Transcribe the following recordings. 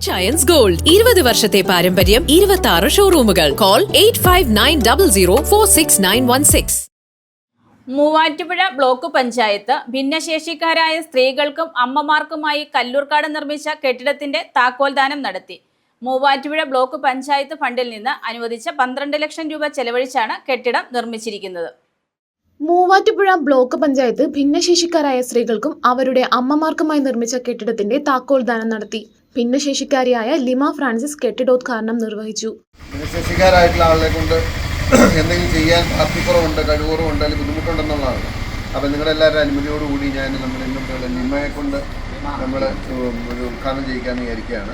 Rich ions gold 20 വർഷത്തെ പാരമ്പര്യം, 26 ഷോറൂമുകൾ. Call 8590046916. Muvattupuzha block panchayat ഭിന്നശേഷിക്കാരായ സ്ത്രീകൾക്കും അമ്മമാർക്കുമായി കല്ലൂർക്കാട് നിർമ്മിച്ച കെട്ടിടത്തിന്റെ താക്കോൽദാനം നടത്തി. മൂവാറ്റുപുഴ ബ്ലോക്ക് പഞ്ചായത്ത് ഫണ്ടിൽ നിന്ന് അനുവദിച്ച 12 ലക്ഷം രൂപ ചെലവഴിച്ചാണ് കെട്ടിടം നിർമ്മിച്ചിരിക്കുന്നത്. മൂവാറ്റുപുഴ ബ്ലോക്ക് പഞ്ചായത്ത് ഭിന്നശേഷിക്കാരായ സ്ത്രീകൾക്കും അവരുടെ അമ്മമാർക്കുമായി നിർമ്മിച്ച കെട്ടിടത്തിന്റെ താക്കോൽദാനം നടത്തി. ഭിന്നശേഷിക്കാരിയായ ലിമ ഫ്രാൻസിസ് കെട്ടിടോദ്ഘാടനം നിർവഹിച്ചു. ഭിന്നശേഷിക്കാരായിട്ടുള്ള ആളുകളെ കൊണ്ട് എന്തെങ്കിലും ചെയ്യാൻ പ്രാപ്തിക്കുറവുണ്ട്, കഴിവുറവുണ്ട്, അല്ലെങ്കിൽ ബുദ്ധിമുട്ടുണ്ടെന്നുള്ളതാണ്. അപ്പം നിങ്ങളുടെ എല്ലാവരുടെ അനുമതിയോടുകൂടി ഞാൻ നമ്മുടെ ഇന്നത്തെ ലിമയെ കൊണ്ട് നമ്മൾ ഒരു ഉദ്ഘാടനം ചെയ്യിക്കാമെന്ന് വിചാരിക്കുകയാണ്.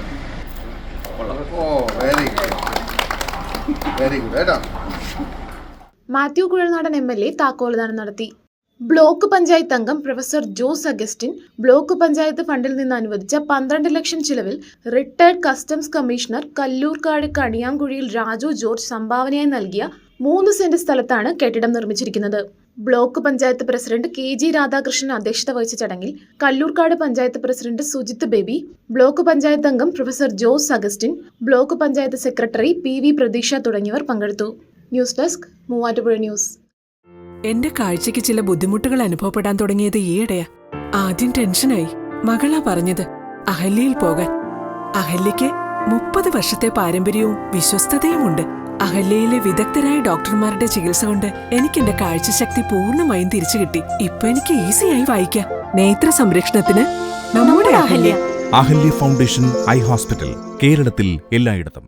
വെരി ഗുഡ് കേട്ടോ. മാത്യു കുഴൽനാടൻ MLA താക്കോൽദാനം നടത്തി. ബ്ലോക്ക് പഞ്ചായത്ത് അംഗം പ്രൊഫസർ ജോസ് അഗസ്റ്റിൻ ബ്ലോക്ക് പഞ്ചായത്ത് ഫണ്ടിൽ നിന്ന് അനുവദിച്ച 12 ലക്ഷം ചിലവിൽ റിട്ടയർഡ് കസ്റ്റംസ് കമ്മീഷണർ കല്ലൂർക്കാട് കണിയാങ്കുഴിയിൽ രാജു ജോർജ് സംഭാവനയായി നൽകിയ 3 സെന്റ് സ്ഥലത്താണ് കെട്ടിടം നിർമ്മിച്ചിരിക്കുന്നത്. Block panchayat president KG Radhakrishnan അധ്യക്ഷത വഹിച്ച ചടങ്ങിൽ കല്ലൂർക്കാട് പഞ്ചായത്ത് പ്രസിഡന്റ് സുജിത്ത് ബേബി, ബ്ലോക്ക് പഞ്ചായത്ത് അംഗം professor Jose Augustine, block panchayat secretary PV Pratheeksha തുടങ്ങിയവർ പങ്കെടുത്തു. News desk, Muvattupuzha news. എന്റെ കാഴ്ചയ്ക്ക് ചില ബുദ്ധിമുട്ടുകൾ അനുഭവപ്പെടാൻ തുടങ്ങിയത് ഈയിടെയാ. ആദ്യം ടെൻഷനായി. മകളാ പറഞ്ഞത് അഹല്യയിൽ പോകാൻ. അഹല്യയ്ക്ക് 30 വർഷത്തെ പാരമ്പര്യവും വിശ്വസ്തതയുമുണ്ട്. അഹല്യയിലെ വിദഗ്ധരായ ഡോക്ടർമാരുടെ ചികിത്സ കൊണ്ട് എനിക്ക് എന്റെ കാഴ്ചശക്തി പൂർണ്ണമായും തിരിച്ചു കിട്ടി. ഇപ്പൊ എനിക്ക് ഈസിയായി വായിക്കാം. നേത്ര സംരക്ഷണത്തിന് നമ്മുടെ Ahalya. Ahalya foundation eye hospital, കേരളത്തിൽ എല്ലായിടത്തും.